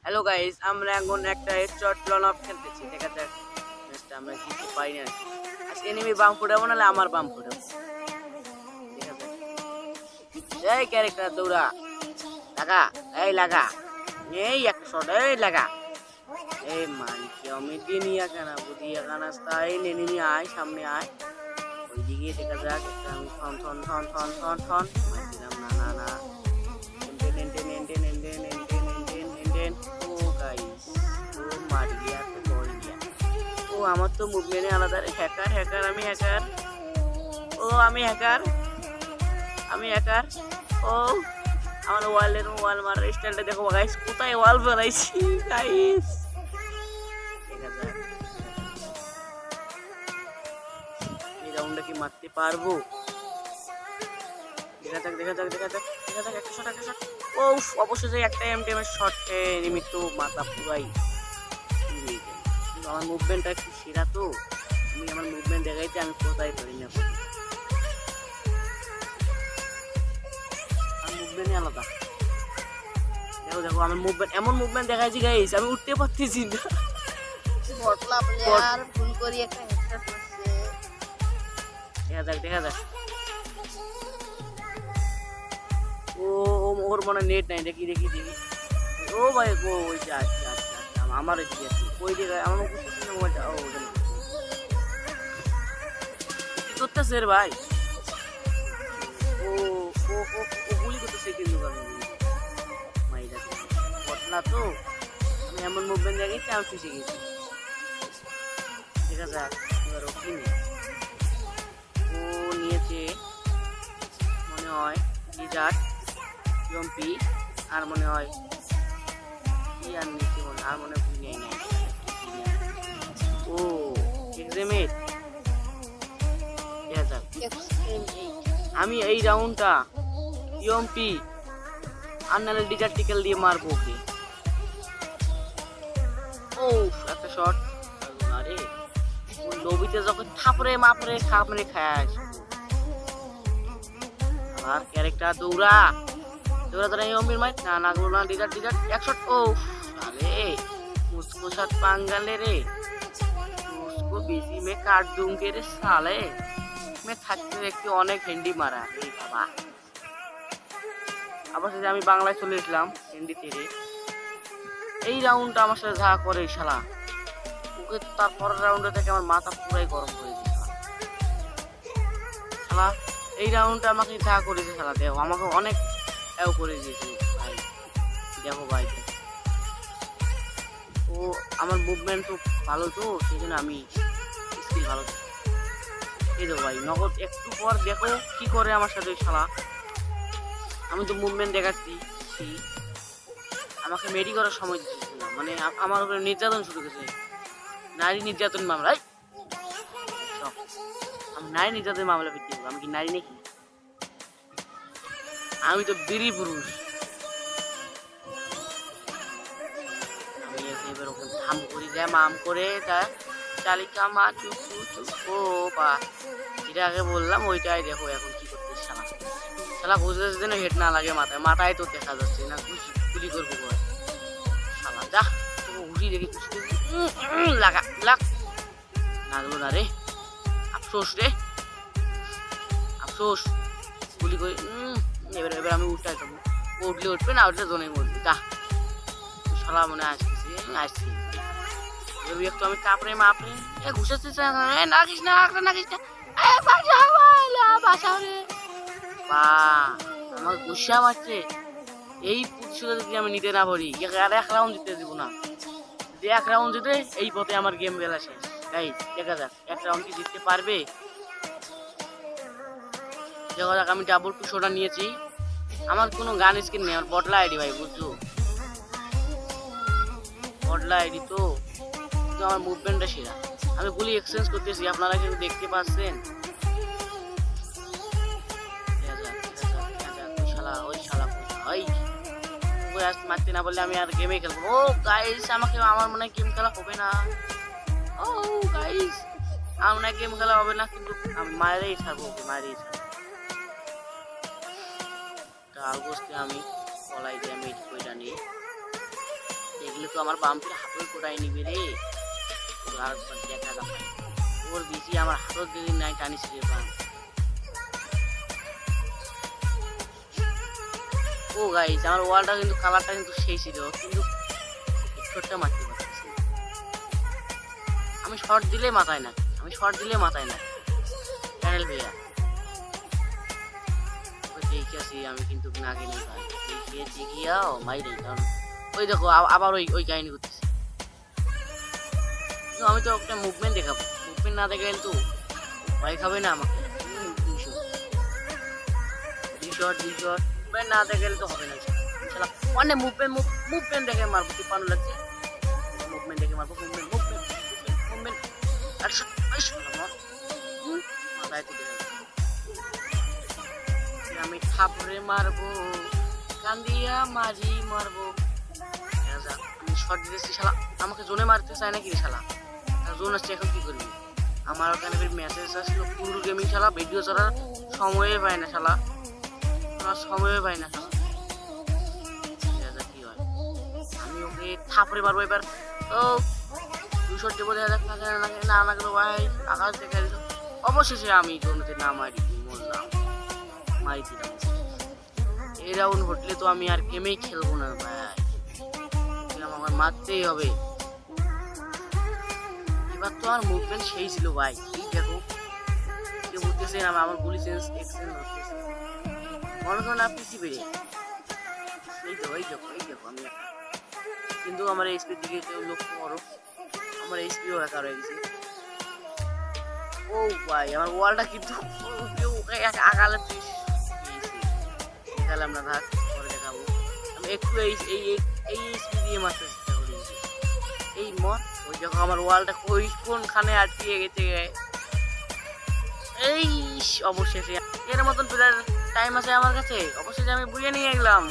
Hello guys, আমরা এখন একটা হেডশট লন অফ খেলতেছি। দেখা যাক ম্যাচটা আমরা জিততে পারি না। আজকে এনিমি বাম ফুটাবো নাহলে আমার বাম ফুটাবো। দেখা যাক। এই ক্যারেক্টার দৌড়া লাগা, এই লাগা, এই একটা শট, এই লাগা, এই মানকে আমি দিনিয়া কেন বুঝিয়া কানাস্তা। এই এনিমি আয়, সামনে আয়, ওইদিকে দেখা যাক। একটা আমি থন থন থন থন থন থন মারছিলাম। না না না, এন্টেন এন্টেন এন্টেন এন্টেন এন্টেন এন্টেন এন্টেন। ও গাইস, ও মার গিয়া, তো বল গিয়া। ও আমার তো মুভমেন্টে আলাদা রে। হ্যাকার হ্যাকার, আমি হ্যাকার। ও আমি হ্যাকার, আমি হ্যাকার। ও আমার ওয়াল মারার স্টাইলটা দেখো গাইস, কোথায় ওয়াল বানাইছি গাইস। দেখা যাক এই রাউন্ডটা কি মারতে পারবো। দেখা যাক দেখা যাক দেখা যাক দেখা যাক। একটা শট, একটা শট। ও অবশ্যই একটা এমটিএমের শটে নিমিত্ত মাথা পুরাই। কিন্তু আমার মুভমেন্টটা একটু সেরা, তো আমি আমার মুভমেন্ট দেখাইতে আমি কোথায় পারি না। আমার মুভমেন্টই আলাদা। দেখো দেখো আমার মুভমেন্ট, এমন মুভমেন্ট দেখাইছি গাইস আমি উঠতে পারতেছি না। বটলা প্লেয়ার ভুল করি একটা হেডশট মারছে। দেখা যাক দেখা যাক। ও ওর মনে নেট নাই, দেখি দেখি দেখি। ও ভাই ও ওই যে আচ্ছা আচ্ছা আচ্ছা, আমার এদিকে আছে ওই জায়গায়। আমার বুঝতেছি না মোবাইলটা। ও ওখানে কি করতেছে রে ভাই। ও ও ও ও গুলি করতেছে কিন্তু মাইরা বটলা তো। আমি এমন মুভমেন্ট দেখেছি আমি ফেসে গেছি। দেখা যাক এবার ও কি নেই। ও নিয়েছে মনে হয় ডিজার্ট জম্পি, আর মনে হয় কি আর নিচে মনে আর মনে হয় নেই নাই। ও এক্সামেট। দেখা যাক আমি এই রাউন্ডটা ইয়ম্পি আর নাহলে ডিজার্টিক্যাল দিয়ে মারবো ওকে। ও একটা শট। আরে ওই লবিতে যখন থাপড়ে মাপড়ে খাপড়ে খায় আসবো। আর ক্যারেক্টার দৌড়া দৌড়া দৌড়া ইয়ম্পির মাইট না না না ডিজার্ট ডিজার্ট এক শট। ও আরে उसको साथ पांगले रे, उसको बीसी में काट दूंगे रे साले। मैं থাকতে দেখতে অনেক হেন্ডি মারা এই বাবা। অবশেষে আমি বাংলায় চলে এসলাম হেন্ডি তীরে। এই রাউন্ডটা আমার সাথে যা করে শালা, ওকে তারপরের রাউন্ডে থেকে আমার মাথা পুরাই গরম হয়ে গেছে শালা। এই রাউন্ডটা আমাকে যা করেছে শালা, দেখো আমাকে অনেক এও করে দিয়েছে ভাই। দেখো ভাই ও আমার মুভমেন্ট তো ভালো, তো সেই জন্য আমি স্কিল ভালো। এই দেখো ভাই নগদ একটু পর দেখো কি করে আমার সাথে শালা। আমি তো মুভমেন্ট দেখাচ্ছি, আমাকে মেডি করার সময় দিচ্ছিল না, মানে আমার উপরে নির্যাতন শুরু করেছে। নারী নির্যাতন মামলায় আমি নারী নির্যাতন মামলা ভিত্তি করবো। আমি কি নারী নাকি? আমি তো বীরই পুরুষ। আমি এবার ওকে থাম করি দেয় মাম করে তা চালিকা মা চুপ চুপ। ও বা যেটা আগে বললাম ওইটাই দেখো এখন কি করতে শালা। শালা বুঝতে যেন হেড না লাগে মাথায়, মাথায় তো দেখা যাচ্ছে না। গুলি করবো বল শালা, যা ঘুষি দেখি লাগা লাগ লাগলো না রে। আফসোস রে আফসোস। গুলি করে এবার এবার আমি উঠাই দেবো। উঠলে উঠবে না উঠলে জোনে মরবে। যা শালা মনে আসতেছি আসছি। একটু আমি কাপড়ে মাপড়ে ঘুষাতে নাকিস না নাকিস না আমার গুসা মারছে। এই পুরুষরা যদি আমি নিতে না পারি আর এক রাউন্ড জিতে দিব না। যদি এক রাউন্ড জিতে এই পথে আমার গেম বেলা শেষ গাইস। দেখা যাক এক রাউন্ড কি জিততে পারবে। দেখা যাক আমি ডাবল 200টা নিয়েছি। আমার কোনো গান স্কিন নেই, আমার বটলা আইডি ভাই বুঝছো, বটলা আইডি তো আমার মুভমেন্টটা সেরা। আমি গুলি এক্সচেঞ্জ করতেছি, আপনারা কিন্তু দেখতে পাচ্ছেন। মারতে না বললে আমি আর গেমে খেলবো। ও গাইস আমাকে আমার মনে হয় গেম খেলা হবে না। ও গাইস আমার মনে হয় গেম খেলা হবে না, কিন্তু আমি মায়েরই ছাড়বো, ওকে মায়েরই ছাড়বো। কাল বসতে আমি কলাই দিয়ে আমি কইটা নিয়ে দেখি কিন্তু আমার বাম্পির হাতের কোটায় নিবে রে। আর দেখা যাবে ওর বেশি আমার হাতত যদি নাই টানিস রে বাম। ও গাইস আমার ওয়ালটা কিন্তু কালারটা কিন্তু সেই ছিল, কিন্তু ছোটটা মারতে পারতেছি। আমি শর্ট দিলে মাথায় না, আমি শর্ট দিলে মাথায় না প্যানেল ভাইয়া। দেখেছি আমি কিন্তু না গেলে ভাই দেখিয়েছি গিয়াও মাইরে, কারণ ওই দেখো আবার ওই ওই কাহিনী করতেছি। আমি তো একটা মুভমেন্ট দেখাবো, মুভমেন্ট না দেখে কিন্তু ভয় খাবে না আমাকে। 200 মুভমেন্ট না দেখে তো হবে না, অনেক মুভমেন্ট দেখে মারবো। তুই পানো লাগছে মুভমেন্ট দেখে মারবো, মুভমেন্ট মুভমেন্ট মুভমেন্ট। মাথায় তুলে আমি থাপড়ে মারবো, কান্দিয়া মাঝি মারবো। আমি শর্ট দিতেছি, শালা আমাকে জোনে মারতে চায় নাকি রে শালা? জোন আসছে, এখন কি করবি? আমার ওখানে মেসেজ আসলো পুরো গেমিং, শালা ভিডিও ছাড়ার সময়ে পায় না শালা, আমার সময় পাই না। কি হয় আমি ওকে থাপড়ে মারবো এবার। ও 200 দেবো, দেখা যাক না না গেলো ভাই। আকাশ দেখা দিল, অবশেষে আমি জমিতে না মারি বললাম, মারি দিলাম। এই রাউন্ড হটলে তো আমি আর গেমেই খেলবো না ভাই, আমার মারতেই হবে। এবার তো আমার মুভমেন্ট সেই ছিল ভাই। এই দেখো কেউ বলতেছে না আমার গুলি এক্সচেঞ্জ হচ্ছে, মনে করেন আপনি কি বেড়ে। এই দেখো আমি, কিন্তু আমার এইচপির দিকে কেউ লক্ষ্য করো, আমার এইচপিও একা হয়ে গেছে। ও ভাই আমার ওয়ালটা কিন্তু কেউ আগালে দেখালাম না, থাক পরে দেখাবো। আমি একটু এই এইচপি দিয়ে মারতে চেষ্টা করেছি। এই মত ওই দেখো আমার ওয়ালটা কোনখানে আটকে গেছে। এই অবশেষে এর মতন প্লেয়ার টাইম আছে আমার কাছে, অবশ্যই আমি বুঝে নিয়ে গেলাম।